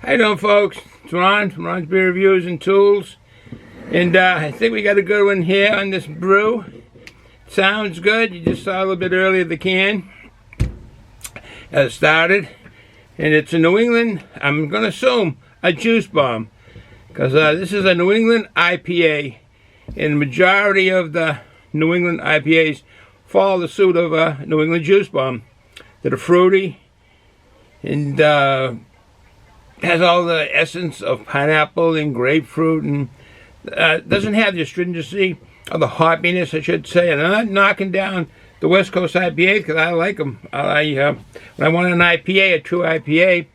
How you doing, folks? It's Ron from Ron's Beer Reviews and Tools. And I think we got a good one here on this brew. Sounds good. You just saw a little bit earlier the can as it started. And it's a New England, I'm going to assume, a juice bomb. Because this is a New England IPA. And the majority of the New England IPAs follow the suit of a New England juice bomb. That are fruity and has all the essence of pineapple and grapefruit, and doesn't have the astringency or the hoppiness, I should say. And I'm not knocking down the West Coast IPAs because I like them. When I want an IPA, a true IPA,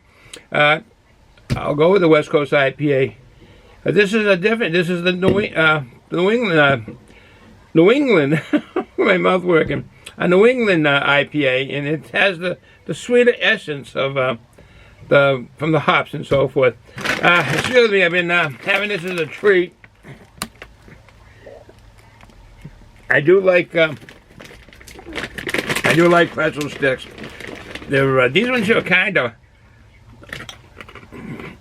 I'll go with the West Coast IPA. This is a different. This is the New England. My mouth working. A New England IPA, and it has the sweeter essence of from the hops and so forth. Excuse me, I've been having this as a treat. I do like pretzel sticks. They're these ones are kind of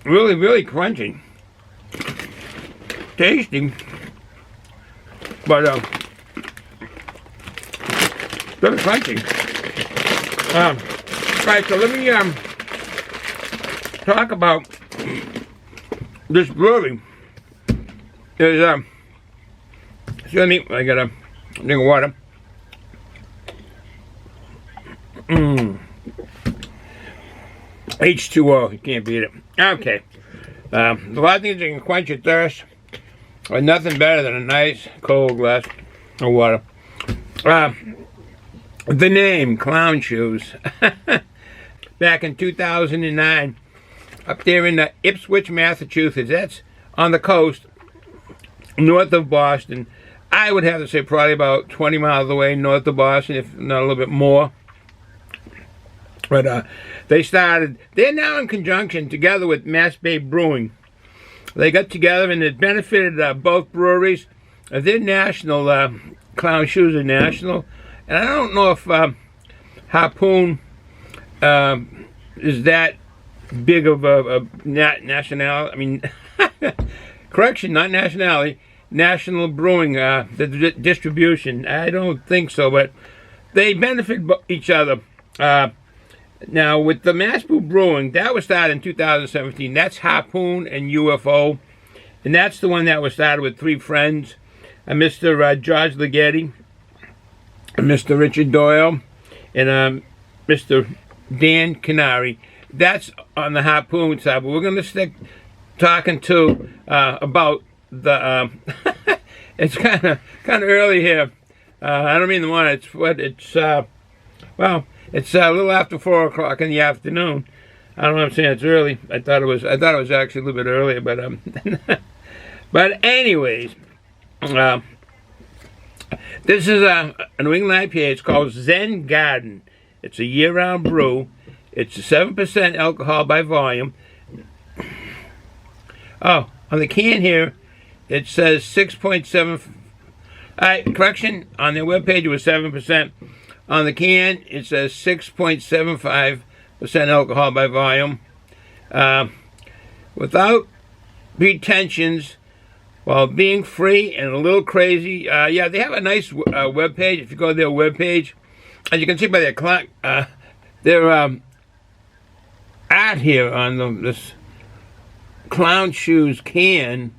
really crunchy, tasty, but very crunchy. Alright, so let me talk about this brewery. There's excuse me, I got a drink of water. H2O, you can't beat it. Okay. A lot of things that can quench your thirst, but nothing better than a nice cold glass of water. The name, Clown Shoes. Back in 2009, up there in Ipswich, Massachusetts. That's on the coast, north of Boston. I would have to say probably about 20 miles away north of Boston, if not a little bit more. But they're now in conjunction together with Mass Bay Brewing. They got together and it benefited both breweries. They're national, Clown Shoes are national. And I don't know if Harpoon is that big of a nationality. I mean, correction, not nationality. National Brewing, the distribution. I don't think so, but they benefit each other. Now, with the Mass Bay Brewing, that was started in 2017. That's Harpoon and UFO. And that's the one that was started with three friends. Mr. George Ligeti, Mr. Richard Doyle, and Mr. Dan Canary. That's on the Harpoon side, but we're going to stick talking to about the. It's kind of early here. I don't mean the one. It's well, it's a little after 4 o'clock in the afternoon. I don't know. I'm saying it's early. I thought it was actually a little bit earlier, but but anyways. This is a New England IPA. It's called Zen Garden. It's a year-round brew. It's 7% alcohol by volume. Oh, on the can here, it says 6.7. Correction, on their webpage it was 7%. On the can, it says 6.75% alcohol by volume. Without pretensions, while being free and a little crazy. Yeah, they have a nice webpage. If you go to their webpage, as you can see by their art here on this Clown Shoes can,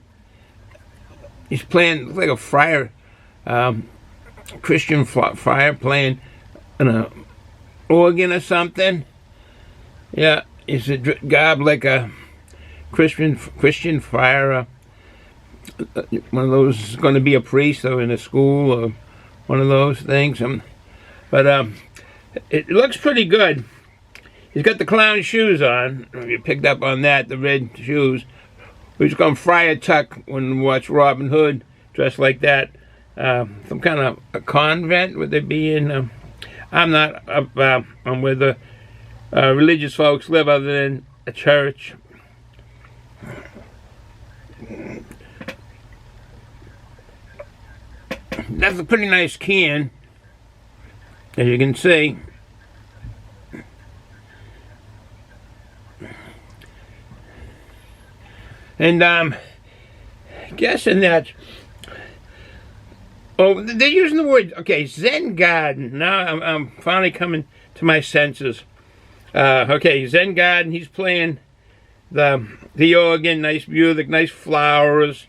he's playing, looks like a friar, Christian friar playing an organ or something. Yeah, he's a garb like a Christian friar. One of those is going to be a priest or in a school or one of those things. But it looks pretty good. He's got the clown shoes on. You picked up on that, the red shoes. We used to call him Friar Tuck when we watched Robin Hood, dressed like that. Some kind of a convent would they be in? I'm not up on where the religious folks live other than a church. That's a pretty nice can, as you can see. And guessing that, oh, they're using the word, okay, Zen garden. Now I'm finally coming to my senses. Okay, Zen garden, he's playing the organ, nice music, nice flowers,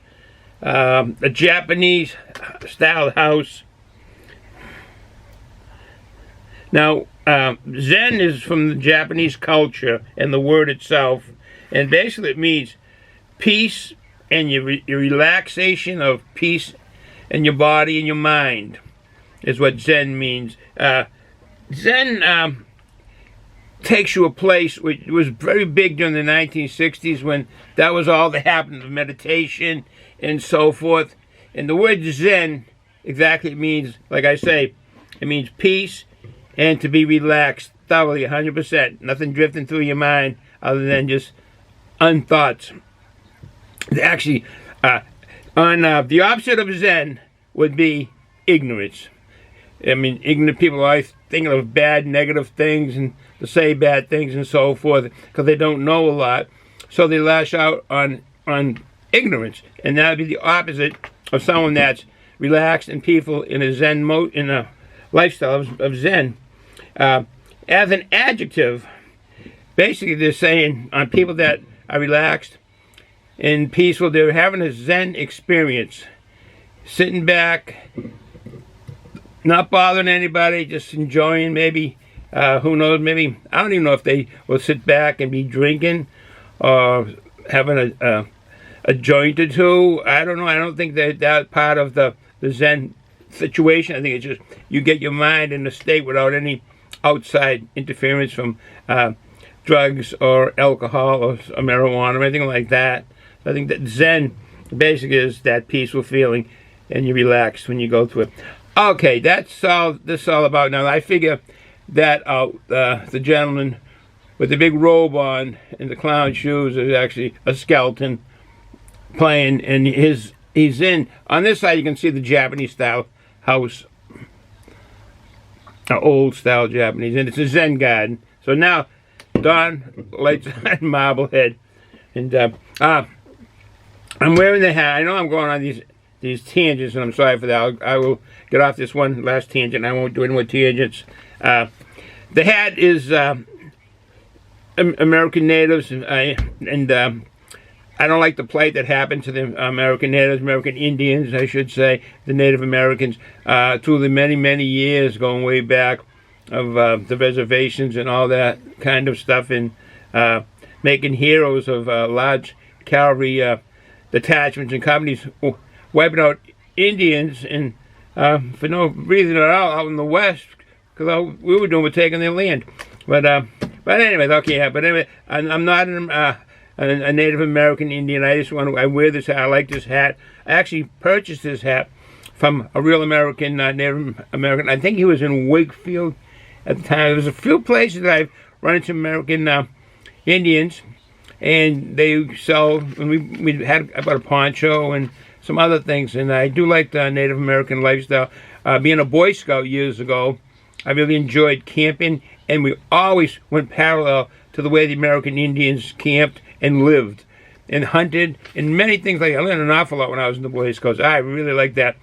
a Japanese style house. Now, Zen is from the Japanese culture and the word itself, and basically it means peace and your relaxation of peace in your body and your mind is what Zen means. Zen takes you a place which was very big during the 1960s when that was all that happened, of meditation and so forth. And the word Zen exactly means, like I say, it means peace and to be relaxed thoroughly, 100%. Nothing drifting through your mind other than just unthoughts. Actually, on the opposite of Zen would be ignorance. I mean, ignorant people are always thinking of bad, negative things and to say bad things and so forth because they don't know a lot. So they lash out on ignorance, and that would be the opposite of someone that's relaxed and peaceful in a Zen in a lifestyle of Zen. As an adjective, basically they're saying on people that are relaxed and peaceful, they're having a Zen experience, sitting back, not bothering anybody, just enjoying. Maybe who knows, maybe I don't even know if they will sit back and be drinking or having a joint or two. I don't know. I don't think that's part of the Zen situation. I think it's just you get your mind in a state without any outside interference from drugs or alcohol or marijuana or anything like that. I think that Zen basically is that peaceful feeling, and you relax when you go through it. Okay, that's all this is all about now. I figure that the gentleman with the big robe on and the clown shoes is actually a skeleton playing, and he's in, on this side you can see the Japanese style house, old style Japanese, and it's a Zen garden. So now Don lights on Marblehead, and I'm wearing the hat. I know I'm going on these tangents, and I'm sorry for that. I will get off this one last tangent. I won't do any more tangents. The hat is American natives, and I don't like the plight that happened to the American natives, American Indians, I should say, the Native Americans, through the many, many years going way back of the reservations and all that kind of stuff, and making heroes of large cavalry detachments and companies, wiping out Indians and for no reason at all out in the West, because all we were doing was taking their land. But anyway, okay, yeah. But anyway, I'm not a Native American Indian. I wear this hat. I like this hat. I actually purchased this hat from a real American, Native American. I think he was in Wakefield at the time. There's a few places that I've run into American Indians, and they sell. And we had about a poncho and some other things, and I do like the Native American lifestyle. Being a Boy Scout years ago, I really enjoyed camping, and we always went parallel to the way the American Indians camped and lived and hunted and many things like that. I learned an awful lot when I was in the Boy Scouts. I really like that.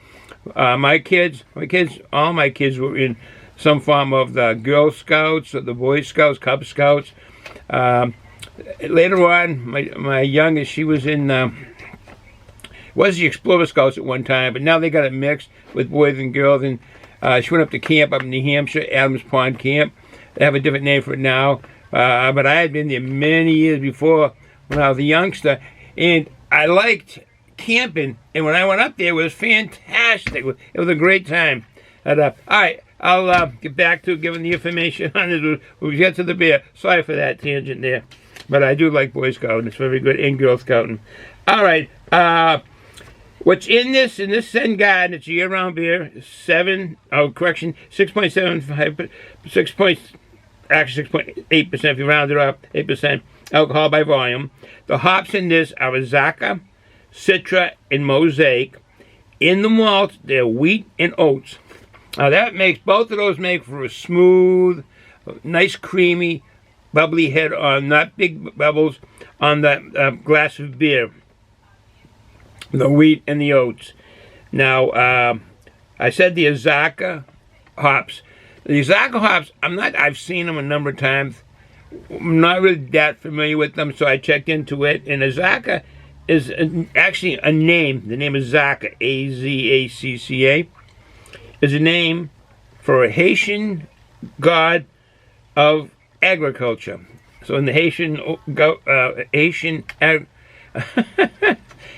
All my kids were in some form of the Girl Scouts or the Boy Scouts, Cub Scouts. Later on, my youngest, she was in was the Explorer Scouts at one time, but now they got it mixed with boys and girls, and she went up to camp up in New Hampshire, Adams Pond Camp. They have a different name for it now, but I had been there many years before when I was a youngster, and I liked camping, and when I went up there, it was fantastic. It was a great time. All right, I'll get back to giving the information on this. We'll get to the beer. Sorry for that tangent there, but I do like Boy Scouting. It's very good, and Girl Scouting. All right, what's in this Zen garden? It's year-round beer. 6.75, 6.8% if you round it up, 8% alcohol by volume. The hops in this are Azacca, Citra, and Mosaic. In the malt, they're wheat and oats. Now that makes, both of those make for a smooth, nice, creamy, bubbly head on, not big bubbles on that glass of beer. the wheat and the oats. Now, I said the Azacca hops. The Azacca hops, I've seen them a number of times. I'm not really that familiar with them, so I checked into it. And Azacca is actually a name. The name is Azacca, A-Z-A-C-C-A, is a name for a Haitian god of agriculture. So in the Haitian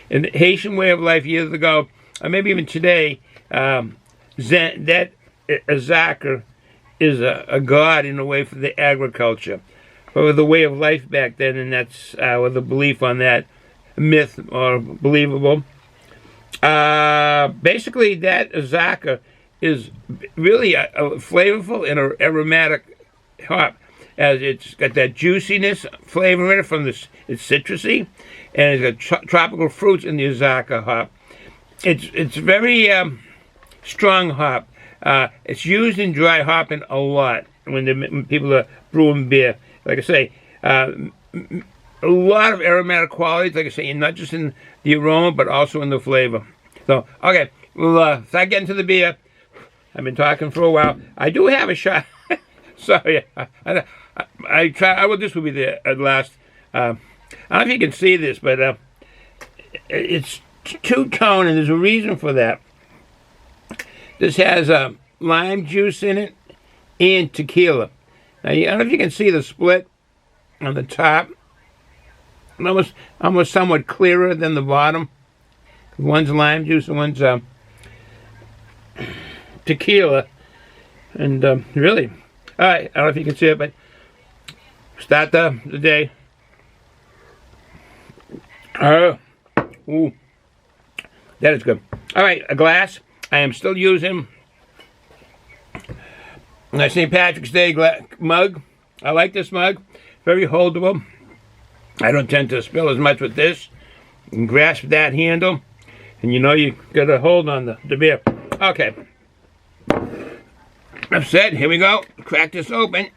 in the Haitian way of life years ago, or maybe even today, that Azacca is a god in a way for the agriculture, or the way of life back then, and that's with the belief on that myth or believable. Basically, that Azacca is really a flavorful and aromatic hop, as it's got that juiciness flavor in it from it's citrusy, and it's got tropical fruits in the Azacca hop. It's very strong hop. It's used in dry hopping a lot when people are brewing beer. Like I say, a lot of aromatic qualities, like I say, and not just in the aroma, but also in the flavor. So, okay, we'll start getting to the beer. I've been talking for a while. I do have a shot. Sorry, I try. This will be the last. I don't know if you can see this, but it's two-tone, and there's a reason for that. This has lime juice in it and tequila. Now, I don't know if you can see the split on the top. Almost somewhat clearer than the bottom. One's lime juice and one's tequila. And really, all right, I don't know if you can see it, but start the day. Ooh, that is good. All right, a glass. I am still using my St. Patrick's Day mug. I like this mug. Very holdable. I don't tend to spill as much with this. You can grasp that handle, and you know you got a hold on the beer. Okay. Enough said. Here we go. Crack this open.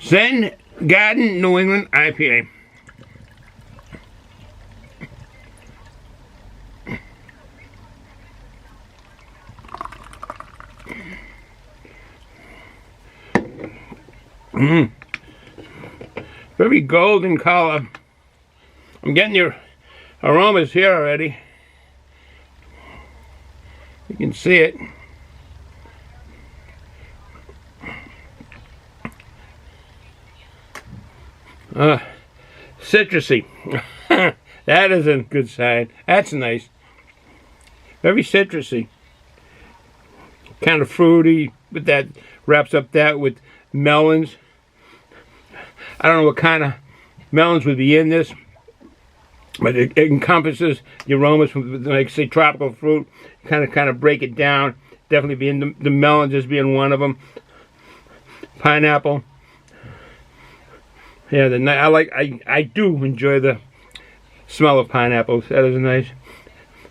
Zen Garden New England IPA. Very golden color. I'm getting your aromas here already. You can see it. Citrusy. That is a good sign. That's nice. Very citrusy. Kind of fruity, but that wraps up that with melons. I don't know what kind of melons would be in this, but it encompasses the aromas from, like, say, tropical fruit. Kind of break it down. Definitely be in the melons as being one of them. Pineapple. Yeah, I do enjoy the smell of pineapples. That is nice.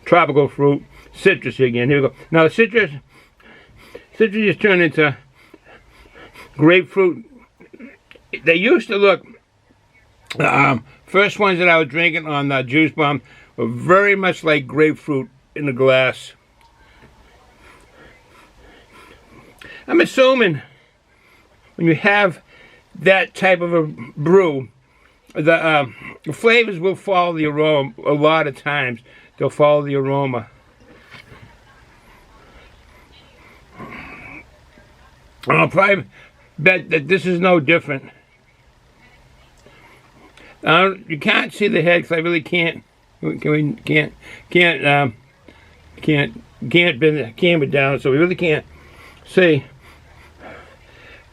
Tropical fruit, citrusy again. Here we go. Now the citrus just turned into grapefruit. They used to look. First ones that I was drinking on the Juice Bomb were very much like grapefruit in a glass. I'm assuming when you have that type of a brew, the flavors will follow the aroma. A lot of times they'll follow the aroma. I'll probably bet that this is no different. You can't see the head because I really can't bend the camera down, so we really can't see.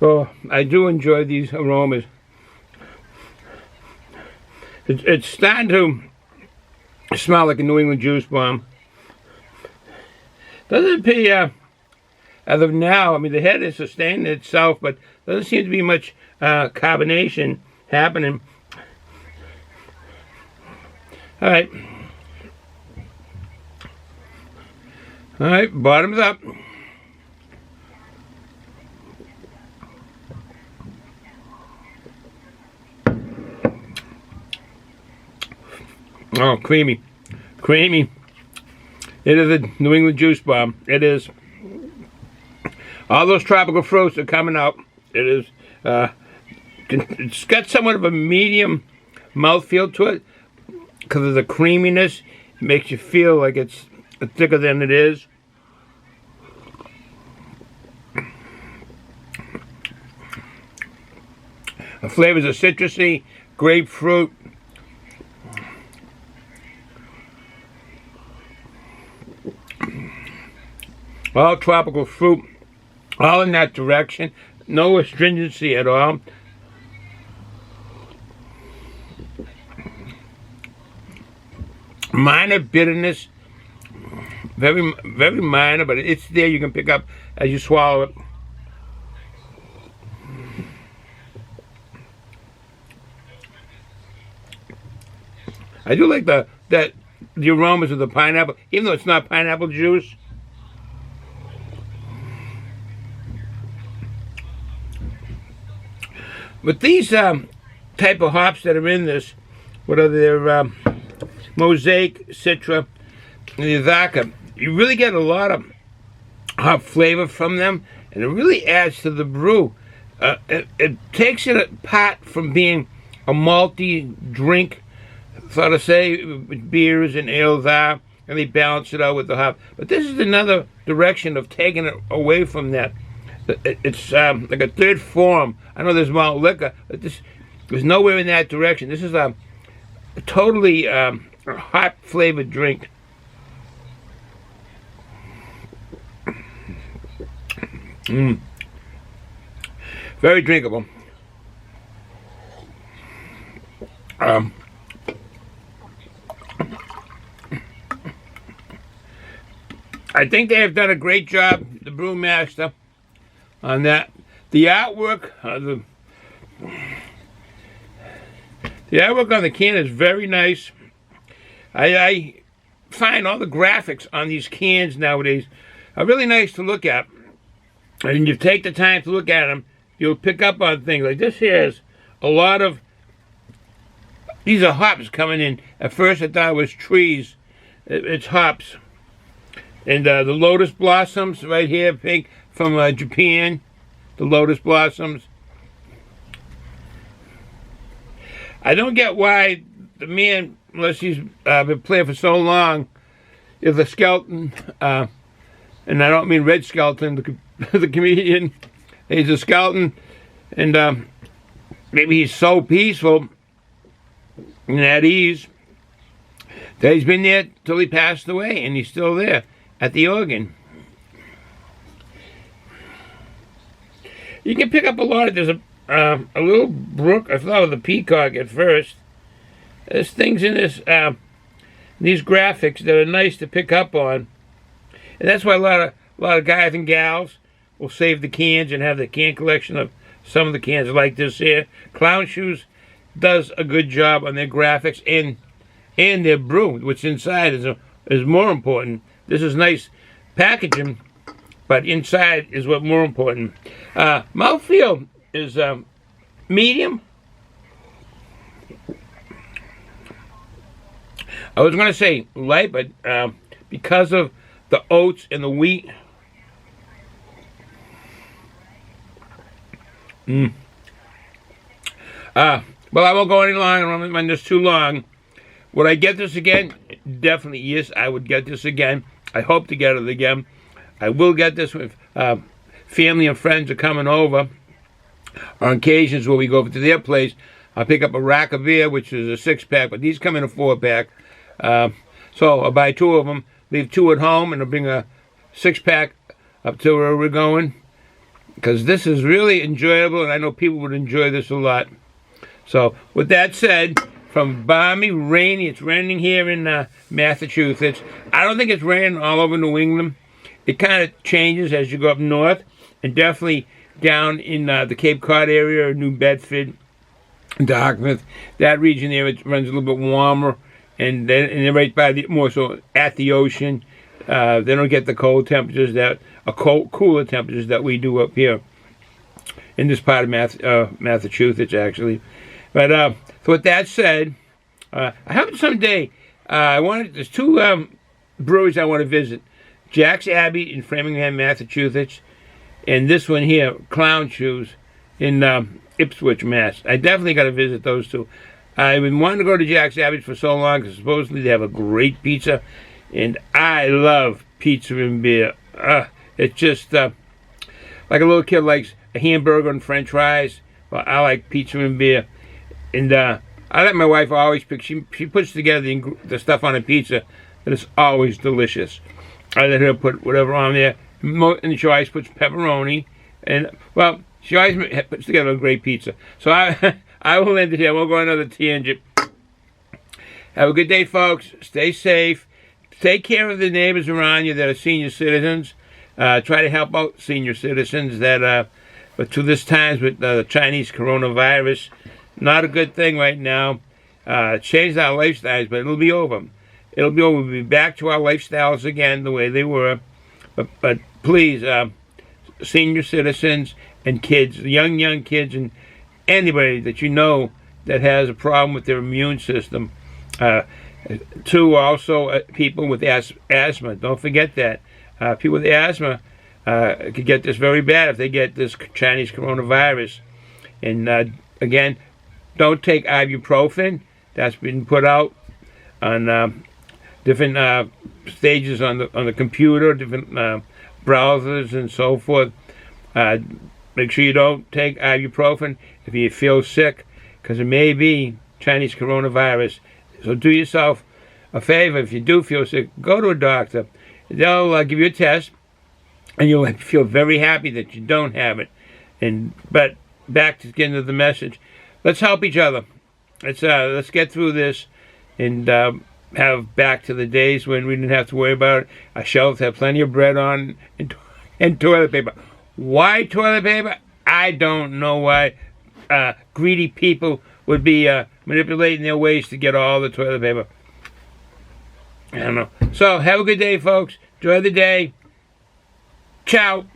Well, I do enjoy these aromas. It's starting to smell like a New England Juice Bomb. Doesn't appear, as of now, I mean, the head is sustaining itself, but doesn't seem to be much carbonation happening. All right. All right, bottoms up. Oh, creamy. Creamy. It is a New England juice bomb. It is. All those tropical fruits are coming out. It is. It's got somewhat of a medium mouthfeel to it because of the creaminess. It makes you feel like it's thicker than it is. The flavors are citrusy, grapefruit. All tropical fruit, all in that direction. No astringency at all. Minor bitterness, very, very minor, but it's there. You can pick up as you swallow it. I do like the aromas of the pineapple, even though it's not pineapple juice. But these type of hops that are in this, what are their Mosaic, Citra, and the Azacca, you really get a lot of hop flavor from them, and it really adds to the brew. It takes it apart from being a malty drink, so to say, beers and ales are, and they balance it out with the hop. But this is another direction of taking it away from that. It's like a third form. I know there's malt liquor, but there's nowhere in that direction. This is a totally hot flavored drink. Very drinkable. I think they have done a great job, the brewmaster, on that. The artwork, the artwork on the can is very nice. I find all the graphics on these cans nowadays are really nice to look at. And you take the time to look at them, you'll pick up on things. Like this here is a lot of, these are hops coming in. At first I thought it was trees. It's hops. And the lotus blossoms right here, pink, from Japan. The lotus blossoms. I don't get why the man, unless he's been playing for so long, is a skeleton. And I don't mean Red Skelton, the comedian. He's a skeleton. And maybe he's so peaceful and at ease that he's been there till he passed away, and he's still there at the organ. You can pick up a lot of, there's a little brook. I thought of the peacock at first. There's things in this, these graphics that are nice to pick up on. And that's why a lot of guys and gals will save the cans and have the can collection of some of the cans like this here. Clown Shoes does a good job on their graphics and their brew. What's inside is more important. This is nice packaging, but inside is what more important. Mouthfeel is medium. I was going to say light, but because of the oats and the wheat. Well, I won't go any longer when this too long. Would I get this again? Definitely, yes, I would get this again. I hope to get it again. I will get this with family and friends are coming over. On occasions where we go to their place, I'll pick up a rack of beer, which is a 6-pack, but these come in a 4-pack. So I'll buy 2 of them, leave 2 at home, and I'll bring a 6-pack up to where we're going. Because this is really enjoyable, and I know people would enjoy this a lot. So, with that said, from balmy, rainy, it's raining here in Massachusetts. I don't think it's raining all over New England. It kind of changes as you go up north, and definitely down in the Cape Cod area, New Bedford, Dartmouth. That region there, it runs a little bit warmer, and they're right by more so at the ocean. They don't get the cold temperatures cooler temperatures that we do up here in this part of Massachusetts, actually. But so with that said, I hope someday There's two breweries I want to visit. Jack's Abbey in Framingham, Massachusetts, and this one here, Clown Shoes, in Ipswich, Mass. I definitely got to visit those two. I've been wanting to go to Jack's Abbey for so long because supposedly they have a great pizza, and I love pizza and beer. It's just like a little kid likes a hamburger and French fries. Well, I like pizza and beer, and I let my wife always pick. She puts together the stuff on a pizza, and it's always delicious. I let her put whatever on there, and she always puts pepperoni, and well, she always puts together a great pizza. So I will end it here. We'll go on another tangent. Have a good day, folks. Stay safe. Take care of the neighbors around you that are senior citizens. Try to help out senior citizens that, but to this times with the Chinese coronavirus, not a good thing right now. Changed our lifestyles, but it'll be over. It'll be over. We'll be back to our lifestyles again the way they were. But please, senior citizens and kids, young kids, and anybody that you know that has a problem with their immune system. Two, also people with asthma. Don't forget that. People with asthma could get this very bad if they get this Chinese coronavirus. And again, don't take ibuprofen. That's been put out on different stages on the computer, different browsers and so forth. Make sure you don't take ibuprofen if you feel sick, because it may be Chinese coronavirus. So do yourself a favor. If you do feel sick, go to a doctor. They'll give you a test, and you'll feel very happy that you don't have it. But back to the end of the message, let's help each other. Let's get through this and have back to the days when we didn't have to worry about it. Our shelves have plenty of bread on and toilet paper. Why toilet paper? I don't know why greedy people would be manipulating their ways to get all the toilet paper. I don't know. So, have a good day, folks. Enjoy the day. Ciao.